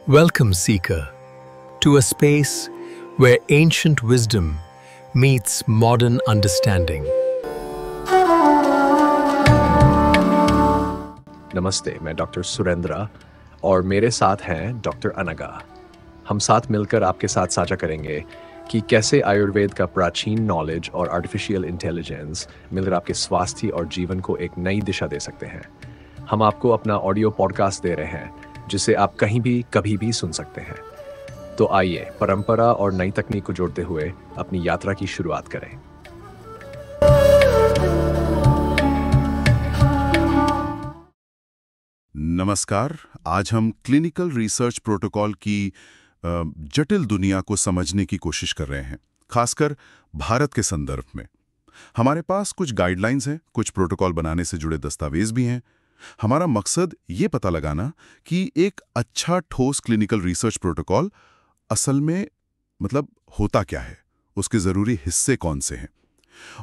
Welcome, Seeker, to a space where ancient wisdom meets modern understanding. नमस्ते, मैं doctor Surendra और मेरे साथ हैं डॉक्टर अनगा। हम साथ मिलकर आपके साथ साझा करेंगे कि कैसे आयुर्वेद का प्राचीन नॉलेज और आर्टिफिशियल इंटेलिजेंस मिलकर आपके स्वास्थ्य और जीवन को एक नई दिशा दे सकते हैं। हम आपको अपना ऑडियो पॉडकास्ट दे रहे हैं जिसे आप कहीं भी कभी भी सुन सकते हैं। तो आइए परंपरा और नई तकनीक को जोड़ते हुए अपनी यात्रा की शुरुआत करें। नमस्कार। आज हम क्लिनिकल रिसर्च प्रोटोकॉल की जटिल दुनिया को समझने की कोशिश कर रहे हैं, खासकर भारत के संदर्भ में। हमारे पास कुछ गाइडलाइंस हैं, कुछ प्रोटोकॉल बनाने से जुड़े दस्तावेज भी हैं। हमारा मकसद ये पता लगाना कि एक अच्छा ठोस क्लिनिकल रिसर्च प्रोटोकॉल असल में होता क्या है, उसके ज़रूरी हिस्से कौन से हैं,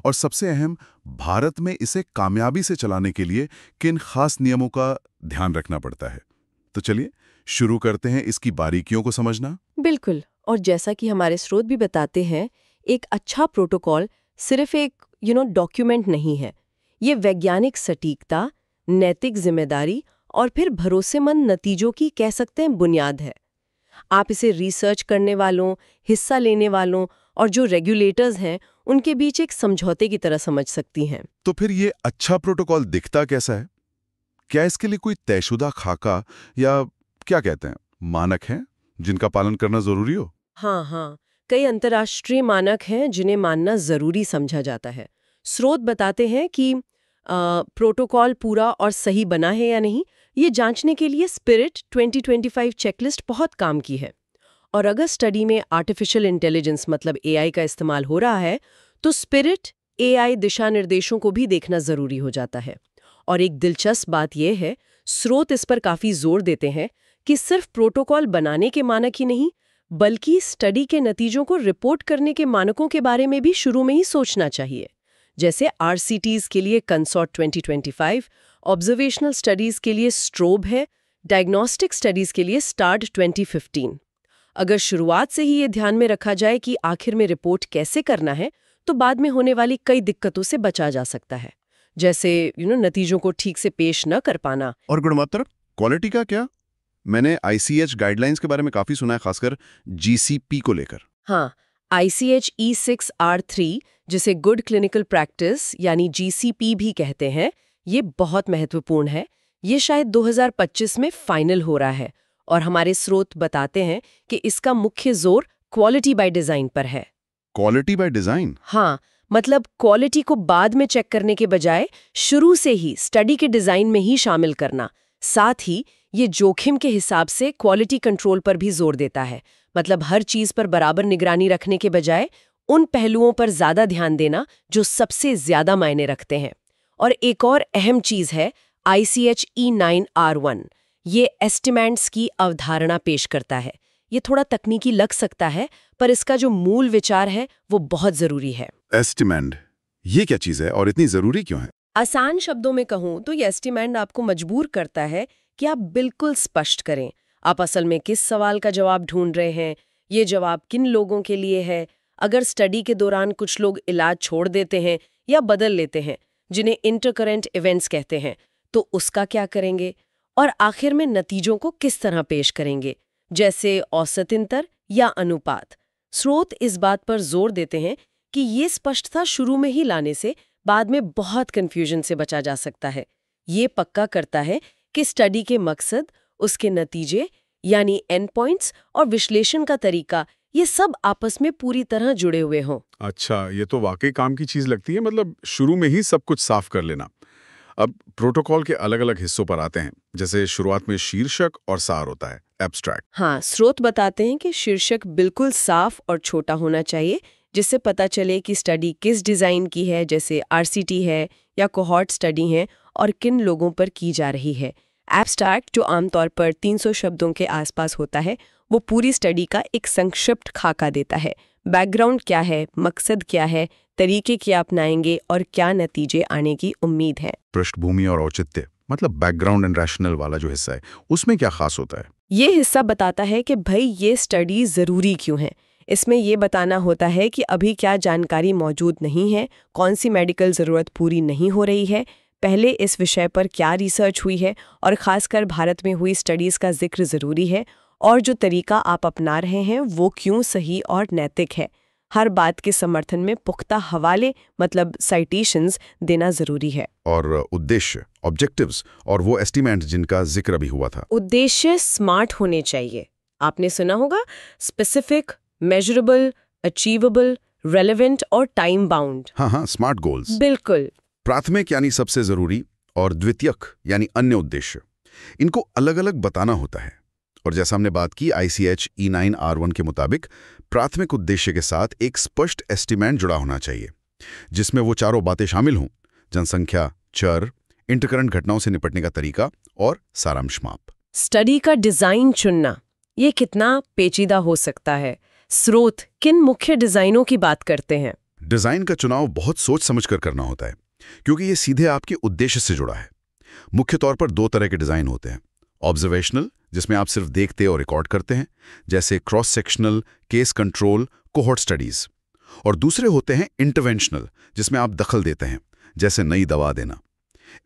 और सबसे अहम, भारत में इसे कामयाबी से चलाने के लिए किन खास नियमों का ध्यान रखना पड़ता है। तो चलिए शुरू करते हैं इसकी बारीकियों को समझना। बिल्कुल। और जैसा कि हमारे स्रोत भी बताते हैं, एक अच्छा प्रोटोकॉल सिर्फ एक डॉक्यूमेंट नहीं है। ये वैज्ञानिक सटीकता, नैतिक जिम्मेदारी और फिर भरोसेमंद नतीजों की कह सकते हैं बुनियाद है। आप इसे रिसर्च करने वालों, हिस्सा लेने वालों और जो रेगुलेटर्स हैं उनके बीच एक समझौते की तरह समझ सकती हैं। तो फिर ये अच्छा प्रोटोकॉल दिखता कैसा है? क्या इसके लिए कोई तयशुदा खाका या क्या कहते हैं मानक हैं जिनका पालन करना जरूरी हो? हाँ, कई अंतर्राष्ट्रीय मानक हैं जिन्हें मानना जरूरी समझा जाता है। स्रोत बताते हैं कि प्रोटोकॉल पूरा और सही बना है या नहीं, ये जांचने के लिए स्पिरिट 2025 चेकलिस्ट बहुत काम की है। और अगर स्टडी में आर्टिफिशियल इंटेलिजेंस AI का इस्तेमाल हो रहा है, तो स्पिरिट AI दिशा निर्देशों को भी देखना जरूरी हो जाता है। और एक दिलचस्प बात यह है, स्रोत इस पर काफी जोर देते हैं कि सिर्फ प्रोटोकॉल बनाने के मानक ही नहीं, बल्कि स्टडी के नतीजों को रिपोर्ट करने के मानकों के बारे में भी शुरू में ही सोचना चाहिए। जैसे RCTs के लिए कंसॉर्ट 2025, ऑब्जर्वेशनल स्टडीज के लिए स्ट्रोब है, डायग्नोस्टिक स्टडीज के लिए स्टार्ड 2015। अगर शुरुआत से ही ये ध्यान में रखा जाए कि आखिर में रिपोर्ट कैसे करना है, तो बाद में होने वाली कई दिक्कतों से बचा जा सकता है, जैसे नतीजों को ठीक से पेश न कर पाना। और गुणवत्ता क्वालिटी का क्या? मैंने ICH गाइडलाइंस के बारे में काफी सुना है, खासकर GCP को लेकर। हाँ, ICH E6R3, जिसे गुड क्लिनिकल प्रैक्टिस यानी GCP भी कहते हैं, ये बहुत महत्वपूर्ण है। ये शायद 2025 में फाइनल हो रहा है, और हमारे स्रोत बताते हैं कि इसका मुख्य जोर क्वालिटी बाय डिजाइन पर है। Quality by design? हाँ, क्वालिटी को बाद में चेक करने के बजाय शुरू से ही स्टडी के डिजाइन में ही शामिल करना। साथ ही ये जोखिम के हिसाब से क्वालिटी कंट्रोल पर भी जोर देता है। हर चीज पर बराबर निगरानी रखने के बजाय उन पहलुओं पर ज्यादा ध्यान देना जो सबसे ज्यादा मायने रखते हैं। और एक और अहम चीज है ICH E9R1। ये एस्टिमेट्स की अवधारणा पेश करता है। ये थोड़ा तकनीकी लग सकता है, पर इसका जो मूल विचार है वो बहुत जरूरी है। एस्टिमेट, ये क्या चीज है और इतनी जरूरी क्यों है? आसान शब्दों में कहूं तो ये एस्टिमेट आपको मजबूर करता है कि आप बिल्कुल स्पष्ट करें आप असल में किस सवाल का जवाब ढूंढ रहे हैं, ये जवाब किन लोगों के लिए है। अगर स्टडी के दौरान कुछ लोग इलाज छोड़ देते हैं या बदल लेते हैं, जिन्हें इंटरकरेंट इवेंट्स कहते हैं, तो उसका क्या करेंगे? और आखिर में नतीजों को किस तरह पेश करेंगे, जैसे औसत अंतर या अनुपात। स्रोत इस बात पर जोर देते हैं कि ये स्पष्टता शुरू में ही लाने से बाद में बहुत कंफ्यूजन से बचा जा सकता है। ये पक्का करता है कि स्टडी के मकसद, उसके नतीजे यानी एंड पॉइंट्स और विश्लेषण का तरीका, ये सब आपस में पूरी तरह जुड़े हुए हों। अच्छा, ये तो वाकई काम की चीज लगती है। शुरू में ही सब कुछ साफ कर लेना। अब प्रोटोकॉल के अलग अलग हिस्सों पर आते हैं। जैसे शुरुआत में शीर्षक और सार होता है, एब्स्ट्रैक्ट। हाँ, स्रोत बताते हैं कि शीर्षक बिल्कुल साफ और छोटा होना चाहिए, जिससे पता चले कि स्टडी किस डिजाइन की है, जैसे RCT है या कोहॉर्ट स्टडी है, और किन लोगों पर की जा रही है। एब्स्ट्रैक्ट, जो आमतौर पर 300 शब्दों के आसपास होता है, वो पूरी स्टडी का एक संक्षिप्त खाका देता है। बैकग्राउंड क्या है, मकसद क्या है, तरीके क्या अपनाएंगे और क्या नतीजे आने की उम्मीद है। पृष्ठभूमि और औचित्य, मतलब बैकग्राउंड एंड रैशनल वाला जो हिस्सा है, उसमें क्या खास होता है? ये हिस्सा बताता है कि भाई ये स्टडी ज़रूरी क्यों है। इसमें ये बताना होता है कि अभी क्या जानकारी मौजूद नहीं है, कौन सी मेडिकल ज़रूरत पूरी नहीं हो रही है, पहले इस विषय पर क्या रिसर्च हुई है और ख़ासकर भारत में हुई स्टडीज़ का जिक्र ज़रूरी है, और जो तरीका आप अपना रहे हैं वो क्यों सही और नैतिक है। हर बात के समर्थन में पुख्ता हवाले मतलब साइटेशंस देना ज़रूरी है। और उद्देश्य, ऑब्जेक्टिव्स और वो एस्टीमेट जिनका जिक्र भी हुआ था। उद्देश्य स्मार्ट होने चाहिए। आपने सुना होगा, स्पेसिफिक, मेजरेबल, अचीवेबल, रेलेवेंट और टाइम बाउंड। हाँ, स्मार्ट गोल्स। बिल्कुल। प्राथमिक यानी सबसे जरूरी और द्वितीयक यानी अन्य उद्देश्य, इनको अलग अलग बताना होता है। और जैसा हमने बात की ICH E9R1 के मुताबिक प्राथमिक उद्देश्य के साथ एक स्पष्ट एस्टीमेट जुड़ा होना चाहिए, जिसमें वो चारों बातें शामिल हों: जनसंख्या, चर, इंटरकरेंट घटनाओं से निपटने का तरीका और सारांश माप। स्टडी का डिजाइन चुनना, ये कितना पेचीदा हो सकता है। स्रोत किन मुख्य डिजाइनों की बात करते हैं? डिजाइन का चुनाव बहुत सोच समझकर करना होता है, क्योंकि ये सीधे आपके उद्देश्य से जुड़ा है। मुख्य तौर पर 2 तरह के डिजाइन होते हैं: ऑब्जर्वेशनल, जिसमें आप सिर्फ देखते और रिकॉर्ड करते हैं, जैसे cross sectional, case control, cohort studies. और दूसरे होते हैं इंटरवेंशनल, जिसमें आप दखल देते हैं, जैसे नई दवा देना।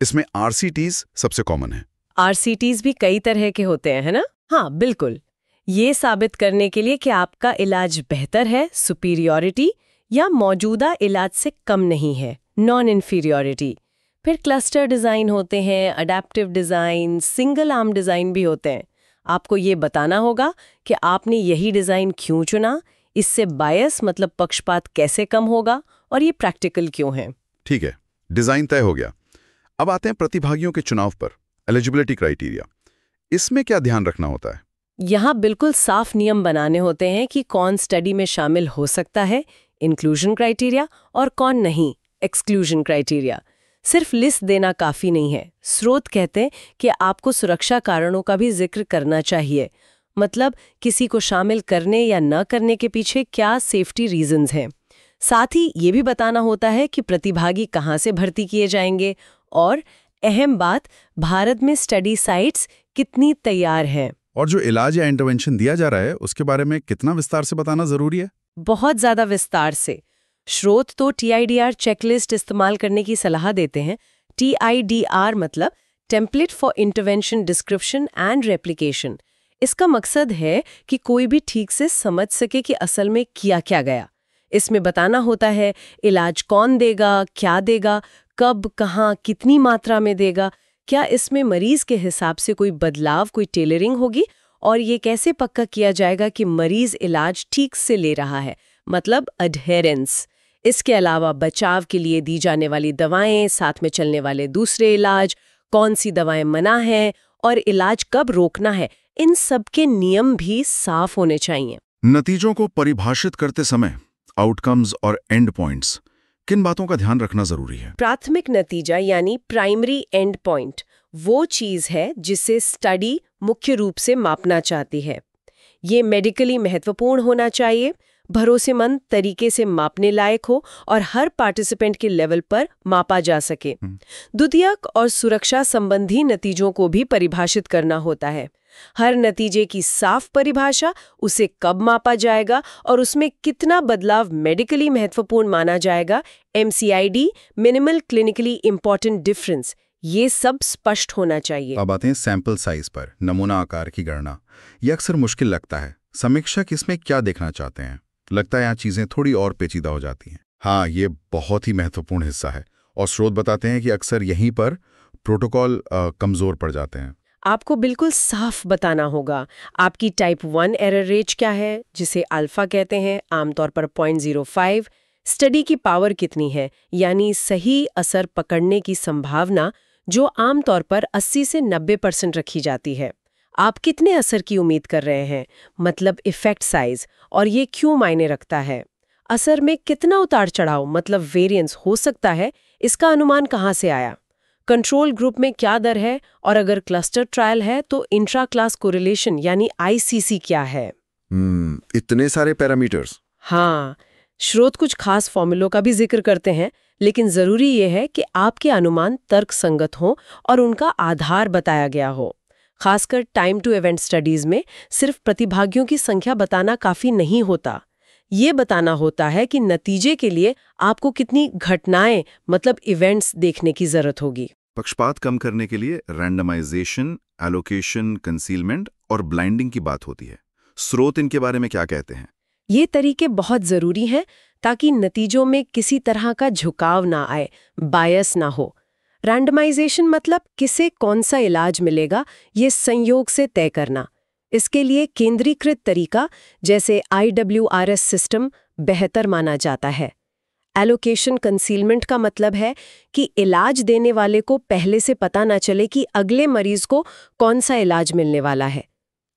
इसमें RCTs सबसे कॉमन है। RCTs भी कई तरह के होते हैं, है ना? हाँ, बिल्कुल। ये साबित करने के लिए कि आपका इलाज बेहतर है, सुपीरियॉरिटी, या मौजूदा इलाज से कम नहीं है, नॉन इन्फीरियॉरिटी। फिर क्लस्टर डिज़ाइन होते हैं, adaptive design, single arm design भी होते हैं। आपको ये बताना होगा कि आपने यही डिज़ाइन क्यों चुना, इससे बायस मतलब पक्षपात कैसे कम होगा, और ये प्रैक्टिकल क्यों है। ठीक है, डिजाइन तय हो गया। अब आते हैं प्रतिभागियों के चुनाव पर, एलिजिबिलिटी क्राइटेरिया। इसमें क्या ध्यान रखना होता है? यहाँ बिल्कुल साफ नियम बनाने होते हैं कि कौन स्टडी में शामिल हो सकता है, इंक्लूजन क्राइटेरिया, और कौन नहीं, एक्सक्लूजन क्राइटेरिया। सिर्फ लिस्ट देना काफ़ी नहीं है। स्रोत कहते हैं कि आपको सुरक्षा कारणों का भी जिक्र करना चाहिए, मतलब किसी को शामिल करने या न करने के पीछे क्या सेफ्टी रीजंस हैं। साथ ही ये भी बताना होता है कि प्रतिभागी कहाँ से भर्ती किए जाएंगे, और अहम बात, भारत में स्टडी साइट्स कितनी तैयार हैं। और जो इलाज या इंटरवेंशन दिया जा रहा है उसके बारे में कितना विस्तार से बताना जरूरी है? बहुत ज़्यादा विस्तार से। स्रोत तो TIDR चेकलिस्ट इस्तेमाल करने की सलाह देते हैं। TIDR मतलब template for intervention description and replication. इसका मकसद है कि कोई भी ठीक से समझ सके कि असल में किया क्या गया। इसमें बताना होता है इलाज कौन देगा, क्या देगा, कब, कहाँ, कितनी मात्रा में देगा, क्या इसमें मरीज के हिसाब से कोई बदलाव, कोई टेलरिंग होगी, और ये कैसे पक्का किया जाएगा कि मरीज इलाज ठीक से ले रहा है, मतलब अडहेरेंस। इसके अलावा बचाव के लिए दी जाने वाली दवाएं, साथ में चलने वाले दूसरे इलाज, कौन सी दवाएं मना है और इलाज कब रोकना है, इन सब के नियम भी साफ होने चाहिए। नतीजों को परिभाषित करते समय आउटकम्स और एंड पॉइंट्स, किन बातों का ध्यान रखना जरूरी है? प्राथमिक नतीजा यानी प्राइमरी एंड पॉइंट वो चीज है जिसे स्टडी मुख्य रूप से मापना चाहती है। ये मेडिकली महत्वपूर्ण होना चाहिए, भरोसेमंद तरीके से मापने लायक हो और हर पार्टिसिपेंट के लेवल पर मापा जा सके। द्वितीयक और सुरक्षा संबंधी नतीजों को भी परिभाषित करना होता है। हर नतीजे की साफ परिभाषा, उसे कब मापा जाएगा और उसमें कितना बदलाव मेडिकली महत्वपूर्ण माना जाएगा, MCID minimal clinically important difference, ये सब स्पष्ट होना चाहिए। अब आते हैं सैंपल साइज पर, नमूना आकार की गणना। यह अक्सर मुश्किल लगता है। समीक्षक इसमें क्या देखना चाहते हैं? लगता है यहाँ चीजें थोड़ी और पेचीदा हो जाती हैं। हाँ, ये बहुत ही महत्वपूर्ण हिस्सा है और स्रोत बताते हैं कि अक्सर यहीं पर प्रोटोकॉल कमजोर पड़ जाते हैं। आपको बिल्कुल साफ बताना होगा आपकी टाइप 1 एरर रेंज क्या है, जिसे अल्फा कहते हैं, आमतौर पर 0.05। स्टडी की पावर कितनी है, यानी सही असर पकड़ने की संभावना, जो आमतौर पर 80 से 90% रखी जाती है। आप कितने असर की उम्मीद कर रहे हैं, मतलब इफेक्ट साइज, और ये क्यों मायने रखता है। असर में कितना उतार चढ़ाव, मतलब वेरिएंस हो सकता है, इसका अनुमान कहाँ से आया। कंट्रोल ग्रुप में क्या दर है, और अगर क्लस्टर ट्रायल है तो इंट्रा क्लास कोरिलेशन यानी ICC क्या है। इतने सारे पैरामीटर्स। हाँ, स्रोत कुछ खास फॉर्मूलों का भी जिक्र करते हैं, लेकिन जरूरी ये है कि आपके अनुमान तर्कसंगत हों और उनका आधार बताया गया हो। खासकर टाइम टू इवेंट स्टडीज में सिर्फ प्रतिभागियों की संख्या बताना काफी नहीं होता। ये बताना होता है कि नतीजे के लिए आपको कितनी घटनाएं मतलब इवेंट्स देखने की जरूरत होगी। पक्षपात कम करने के लिए रैंडमाइजेशन, एलोकेशन, कंसीलमेंट और ब्लाइंडिंग की बात होती है। स्रोत इनके बारे में क्या कहते हैं? ये तरीके बहुत जरूरी हैं ताकि नतीजों में किसी तरह का झुकाव ना आए, बायस ना हो। रैंडमाइजेशन मतलब किसे कौन सा इलाज मिलेगा ये संयोग से तय करना। इसके लिए केंद्रीकृत तरीका जैसे IWRS सिस्टम बेहतर माना जाता है। एलोकेशन कंसीलमेंट का मतलब है कि इलाज देने वाले को पहले से पता ना चले कि अगले मरीज को कौन सा इलाज मिलने वाला है।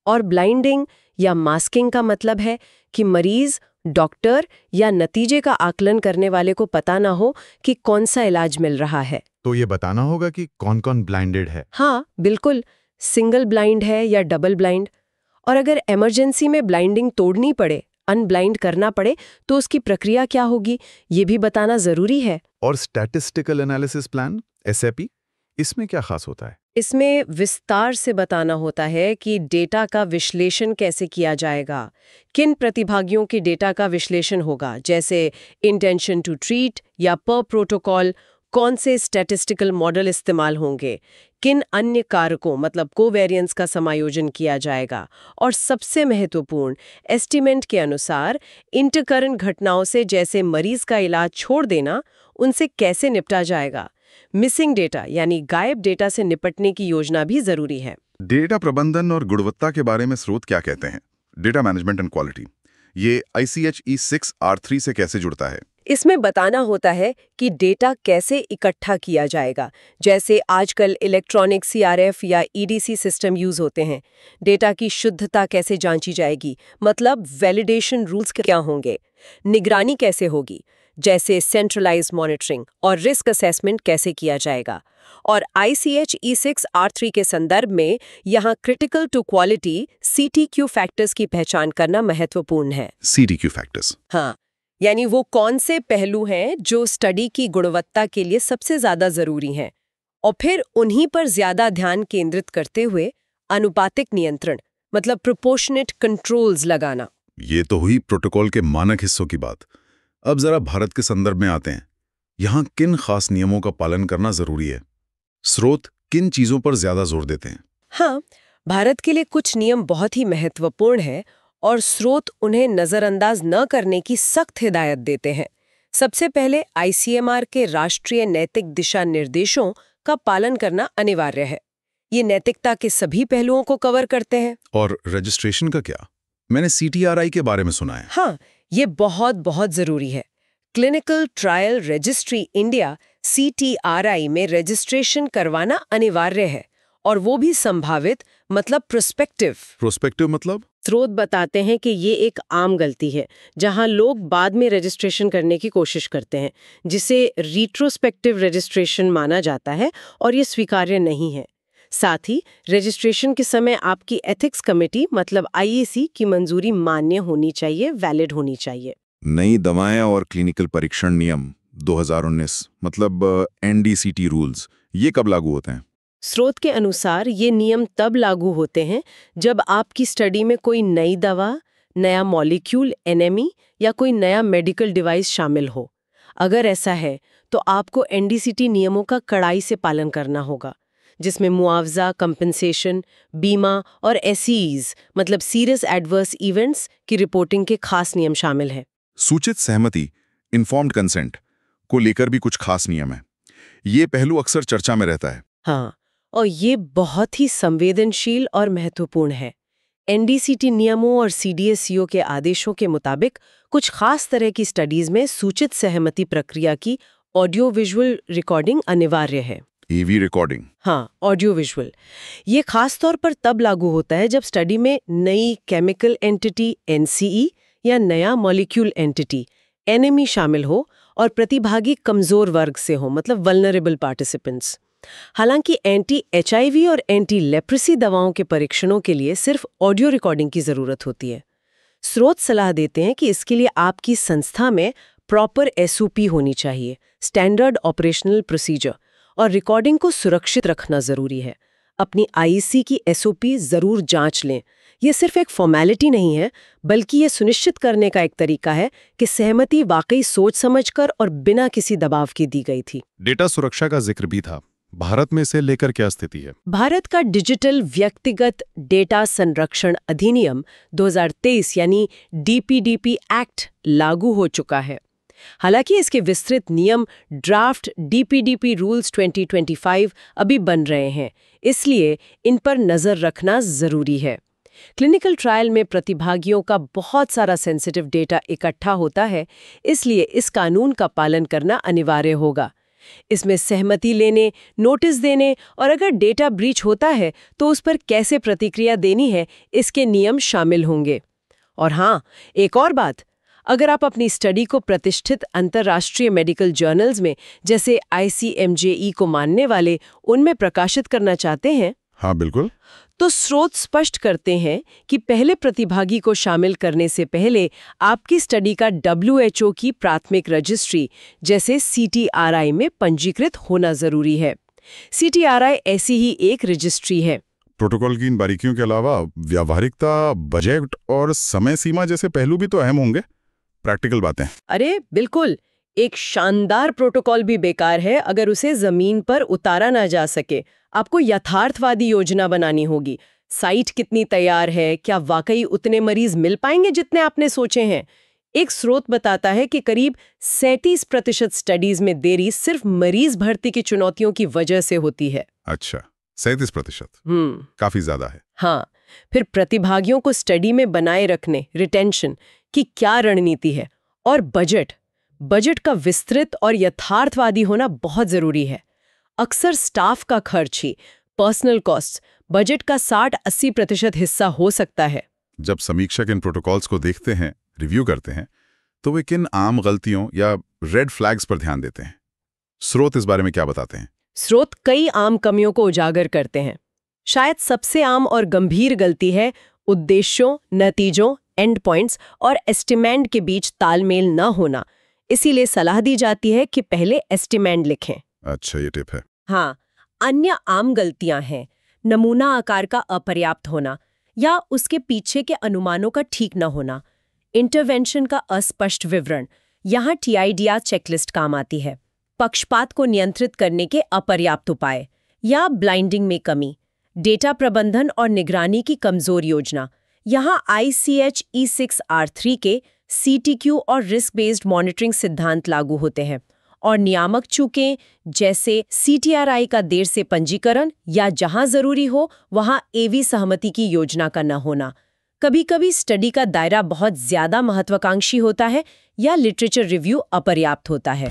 और ब्लाइंडिंग या मास्किंग का मतलब है कि मरीज, डॉक्टर या नतीजे का आकलन करने वाले को पता ना हो कि कौन सा इलाज मिल रहा है। तो ये बताना होगा कि कौन कौन ब्लाइंडेड है। हाँ बिल्कुल, सिंगल ब्लाइंड है या डबल ब्लाइंड। और अगर इमरजेंसी में ब्लाइंडिंग तोड़नी पड़े, अनब्लाइंड करना पड़े, तो उसकी प्रक्रिया क्या होगी ये भी बताना जरूरी है। और स्टैटिस्टिकल एनालिसिस प्लान SAP, इसमें क्या खास होता है? इसमें विस्तार से बताना होता है कि डेटा का विश्लेषण कैसे किया जाएगा, किन प्रतिभागियों के डेटा का विश्लेषण होगा, जैसे इंटेंशन टू ट्रीट या पर प्रोटोकॉल, कौन से स्टैटिस्टिकल मॉडल इस्तेमाल होंगे, किन अन्य कारकों मतलब कोवेरिएंस का समायोजन किया जाएगा, और सबसे महत्वपूर्ण एस्टीमेट के अनुसार इंटरकरेंट घटनाओं से जैसे मरीज का इलाज छोड़ देना, उनसे कैसे निपटा जाएगा। मिसिंग डेटा यानी गायब डेटा से निपटने की योजना भी जरूरी है। डेटा प्रबंधन और गुणवत्ता के बारे में स्रोत क्या कहते हैं? डेटा मैनेजमेंट एंड क्वालिटी, ये ICH E6R3 से कैसे जुड़ता है? इसमें बताना होता है कि डेटा कैसे इकट्ठा किया जाएगा। जैसे आजकल इलेक्ट्रॉनिक CRF या EDC सिस्टम यूज होते हैं। डेटा की शुद्धता कैसे जांची जाएगी, मतलब वैलिडेशन रूल्स क्या होंगे, निगरानी कैसे होगी, जैसे सेंट्रलाइज्ड मॉनिटरिंग, और रिस्क असेसमेंट कैसे किया जाएगा। और ICH E6R3 के संदर्भ में यहाँ critical to quality CTQ factors की पहचान करना महत्वपूर्ण है। CTQ फैक्टर्स, हाँ, यानी वो कौन से पहलू हैं जो स्टडी की गुणवत्ता के लिए सबसे ज्यादा जरूरी हैं, और फिर उन्हीं पर ज्यादा ध्यान केंद्रित करते हुए अनुपातिक नियंत्रण मतलब प्रोपोर्शनेट कंट्रोल्स लगाना। ये तो हुई प्रोटोकॉल के मानक हिस्सों की बात। अब जरा भारत के संदर्भ में आते हैं। यहाँ किन खास नियमों का पालन करना जरूरी है? स्रोत किन चीजों पर ज्यादा जोर देते हैं? हाँ, भारत के लिए कुछ नियम बहुत ही महत्वपूर्ण है और स्रोत उन्हें नजरअंदाज न करने की सख्त हिदायत देते हैं। सबसे पहले ICMR के राष्ट्रीय नैतिक दिशा निर्देशों का पालन करना अनिवार्य है। ये नैतिकता के सभी पहलुओं को कवर करते हैं। और रजिस्ट्रेशन का क्या? मैंने CTRI के बारे में सुना है। हाँ, ये बहुत बहुत जरूरी है। Clinical trial registry India CTRI में रजिस्ट्रेशन करवाना अनिवार्य है, और वो भी संभावित मतलब प्रोस्पेक्टिव। प्रोस्पेक्टिव मतलब? स्रोत बताते हैं कि ये एक आम गलती है जहां लोग बाद में रजिस्ट्रेशन करने की कोशिश करते हैं, जिसे रिट्रोस्पेक्टिव रजिस्ट्रेशन माना जाता है, और ये स्वीकार्य नहीं है। साथ ही रजिस्ट्रेशन के समय आपकी एथिक्स कमेटी मतलब IAC की मंजूरी मान्य होनी चाहिए, वैलिड होनी चाहिए। नई दवाएं और क्लिनिकल परीक्षण नियम 2019 मतलब NDCT रूल्स, ये कब लागू होते हैं? स्रोत के अनुसार ये नियम तब लागू होते हैं जब आपकी स्टडी में कोई नई दवा, नया मॉलिक्यूल, NME या कोई नया मेडिकल डिवाइस शामिल हो। अगर ऐसा है तो आपको NDCT नियमों का कड़ाई से पालन करना होगा, जिसमें मुआवजा, कंपनसेशन, बीमा और SEs मतलब सीरियस एडवर्स इवेंट्स की रिपोर्टिंग के खास नियम शामिल हैं। सूचित सहमति, इन्फॉर्म्ड कंसेंट को लेकर भी कुछ खास नियम है। ये पहलू अक्सर चर्चा में रहता है। हाँ, और ये बहुत ही संवेदनशील और महत्वपूर्ण है। NDCT नियमों और CDSCO के आदेशों के मुताबिक कुछ खास तरह की स्टडीज में सूचित सहमति प्रक्रिया की ऑडियो विजुअल रिकॉर्डिंग अनिवार्य है। AV recording? हाँ, ऑडियो विजुअल। ये खास तौर पर तब लागू होता है जब स्टडी में नई केमिकल एंटिटी NCE या नया मॉलिक्यूल एंटिटी NME शामिल हो और प्रतिभागी कमजोर वर्ग से हो मतलब वल्नरेबल पार्टिसिपेंट्स। हालांकि एंटी-HIV और एंटी-लेप्रेसी दवाओं के परीक्षणों के लिए सिर्फ ऑडियो रिकॉर्डिंग की जरूरत होती है। स्रोत सलाह देते हैं कि इसके लिए आपकी संस्था में प्रॉपर SOP होनी चाहिए, स्टैंडर्ड ऑपरेशनल प्रोसीजर, और रिकॉर्डिंग को सुरक्षित रखना ज़रूरी है। अपनी IEC की SOP ज़रूर जांच लें। ये सिर्फ एक फॉर्मेलिटी नहीं है, बल्कि ये सुनिश्चित करने का एक तरीका है कि सहमति वाकई सोच समझकर और बिना किसी दबाव की दी गई थी। डेटा सुरक्षा का जिक्र भी था। भारत में इसे लेकर क्या स्थिति है? भारत का डिजिटल व्यक्तिगत डेटा संरक्षण अधिनियम 2023 यानी DPDP एक्ट लागू हो चुका है। हालांकि इसके विस्तृत नियम ड्राफ्ट DPDP रूल्स 2025 अभी बन रहे हैं, इसलिए इन पर नज़र रखना ज़रूरी है। क्लिनिकल ट्रायल में प्रतिभागियों का बहुत सारा सेंसिटिव डेटा इकट्ठा होता है, इसलिए इस कानून का पालन करना अनिवार्य होगा। इसमें सहमति लेने, नोटिस देने और अगर डेटा ब्रीच होता है तो उस पर कैसे प्रतिक्रिया देनी है, इसके नियम शामिल होंगे। और हाँ, एक और बात, अगर आप अपनी स्टडी को प्रतिष्ठित अंतर्राष्ट्रीय मेडिकल जर्नल्स में जैसे ICMJE को मानने वाले उनमें प्रकाशित करना चाहते हैं, हाँ बिल्कुल, तो स्रोत स्पष्ट करते हैं कि पहले प्रतिभागी को शामिल करने से पहले आपकी स्टडी का WHO की प्राथमिक रजिस्ट्री जैसे CTRI में पंजीकृत होना जरूरी है। CTRI ऐसी ही एक रजिस्ट्री है। प्रोटोकॉल की इन बारीकियों के अलावा व्यावहारिकता, बजट और समय सीमा जैसे पहलू भी तो अहम होंगे। प्रैक्टिकल बातें। अरे बिल्कुल, एक शानदार प्रोटोकॉल भी बेकार है अगर उसे जमीन पर उतारा ना जा सके। आपको यथार्थवादी योजना बनानी होगी। साइट कितनी तैयार है, क्या वाकई उतने मरीज मिल पाएंगे जितने आपने सोचे हैं? एक स्रोत बताता है कि करीब 37% स्टडीज में देरी सिर्फ मरीज भर्ती की चुनौतियों की वजह से होती है। अच्छा, 37%? काफी ज्यादा है। हाँ, फिर प्रतिभागियों को स्टडी में बनाए रखने, रिटेंशन की क्या रणनीति है, और बजट का विस्तृत और यथार्थवादी होना बहुत जरूरी है। अक्सर स्टाफ का खर्च ही, पर्सनल कॉस्ट, बजट का 60-80% हिस्सा हो सकता है। जब समीक्षक इन प्रोटोकॉल्स को देखते हैं, रिव्यू करते हैं, तो वे किन आम गलतियों या रेड फ्लैग्स पर ध्यान देते हैं? स्रोत इस बारे में क्या बताते हैं? स्रोत कई आम कमियों को उजागर करते हैं। शायद सबसे आम और गंभीर गलती है उद्देश्यों, नतीजों, एंड पॉइंट्स और एस्टिमेट के बीच तालमेल न होना। इसीलिए सलाह दी जाती है कि पहले एस्टिमेट लिखें। अच्छा, ये टिप है। हाँ, अन्य आम गलतियां हैं नमूना आकार का अपर्याप्त होना या उसके पीछे के अनुमानों का ठीक न होना, इंटरवेंशन का अस्पष्ट विवरण, यहाँ TIDR चेकलिस्ट काम आती है, पक्षपात को नियंत्रित करने के अपर्याप्त उपाय या ब्लाइंडिंग में कमी, डेटा प्रबंधन और निगरानी की कमजोर योजना, यहाँ ICH E6R3 के CTQ और रिस्क बेस्ड मॉनिटरिंग सिद्धांत लागू होते हैं, और नियामक चूकें जैसे CTRI का देर से पंजीकरण या जहां जरूरी हो वहां AV सहमति की योजना का न होना। कभी कभी स्टडी का दायरा बहुत ज्यादा महत्वाकांक्षी होता है या लिटरेचर रिव्यू अपर्याप्त होता है।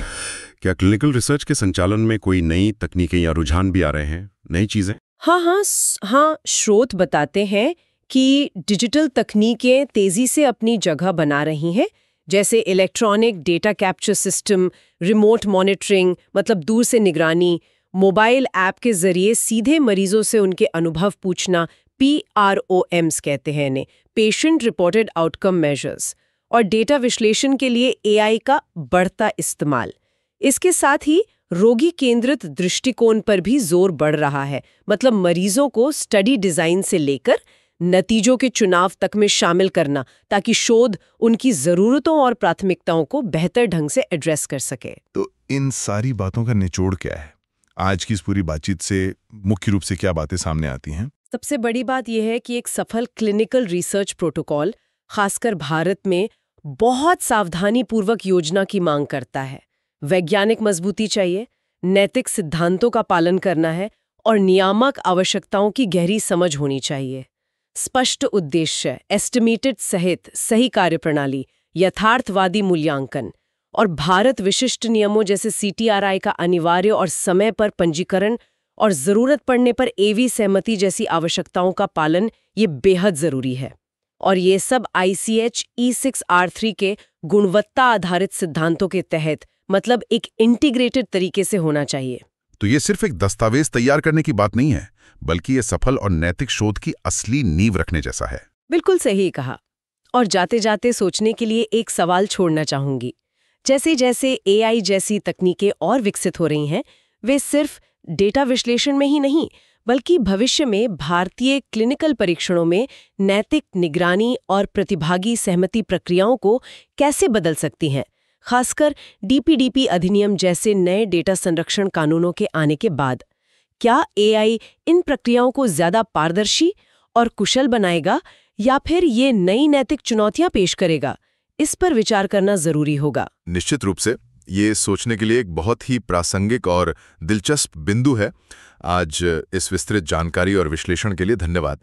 क्या क्लिनिकल रिसर्च के संचालन में कोई नई तकनीकें या रुझान भी आ रहे हैं, नई चीजें? हाँ, स्रोत बताते हैं कि डिजिटल तकनीकें तेजी से अपनी जगह बना रही हैं, जैसे electronic data capture system, remote monitoring मतलब दूर से निगरानी, मोबाइल ऐप के जरिए सीधे मरीजों से उनके अनुभव पूछना, PROMs कहते हैं इन्हें, पेशेंट रिपोर्टेड आउटकम मेजर्स, और डेटा विश्लेषण के लिए AI का बढ़ता इस्तेमाल। इसके साथ ही रोगी केंद्रित दृष्टिकोण पर भी जोर बढ़ रहा है, मतलब मरीजों को स्टडी डिजाइन से लेकर नतीजों के चुनाव तक में शामिल करना, ताकि शोध उनकी जरूरतों और प्राथमिकताओं को बेहतर ढंग से एड्रेस कर सके। तो इन सारी बातों का निचोड़ क्या है? आज की इस पूरी बातचीत से मुख्य रूप से क्या बातें सामने आती हैं? सबसे बड़ी बात यह है कि एक सफल क्लिनिकल रिसर्च प्रोटोकॉल, खासकर भारत में, बहुत सावधानीपूर्वक योजना की मांग करता है। वैज्ञानिक मजबूती चाहिए, नैतिक सिद्धांतों का पालन करना है और नियामक आवश्यकताओं की गहरी समझ होनी चाहिए। स्पष्ट उद्देश्य, एस्टिमेटेड सहित सही कार्यप्रणाली, यथार्थवादी मूल्यांकन और भारत विशिष्ट नियमों जैसे CTRI का अनिवार्य और समय पर पंजीकरण और जरूरत पड़ने पर AV सहमति जैसी आवश्यकताओं का पालन ये बेहद जरूरी है। और ये सब ICH E6R3 के गुणवत्ता आधारित सिद्धांतों के तहत, मतलब एक इंटीग्रेटेड तरीके से होना चाहिए। तो ये सिर्फ एक दस्तावेज तैयार करने की बात नहीं है, बल्कि ये सफल और नैतिक शोध की असली नींव रखने जैसा है। बिल्कुल सही कहा। और जाते जाते सोचने के लिए एक सवाल छोड़ना चाहूंगी। जैसे जैसे एआई जैसी तकनीकें और विकसित हो रही हैं, वे सिर्फ डेटा विश्लेषण में ही नहीं, बल्कि भविष्य में भारतीय क्लिनिकल परीक्षणों में नैतिक निगरानी और प्रतिभागी सहमति प्रक्रियाओं को कैसे बदल सकती हैं, खासकर डीपीडीपी अधिनियम जैसे नए डेटा संरक्षण कानूनों के आने के बाद। क्या एआई इन प्रक्रियाओं को ज्यादा पारदर्शी और कुशल बनाएगा या फिर ये नई नैतिक चुनौतियां पेश करेगा? इस पर विचार करना जरूरी होगा। निश्चित रूप से ये सोचने के लिए एक बहुत ही प्रासंगिक और दिलचस्प बिंदु है। आज इस विस्तृत जानकारी और विश्लेषण के लिए धन्यवाद।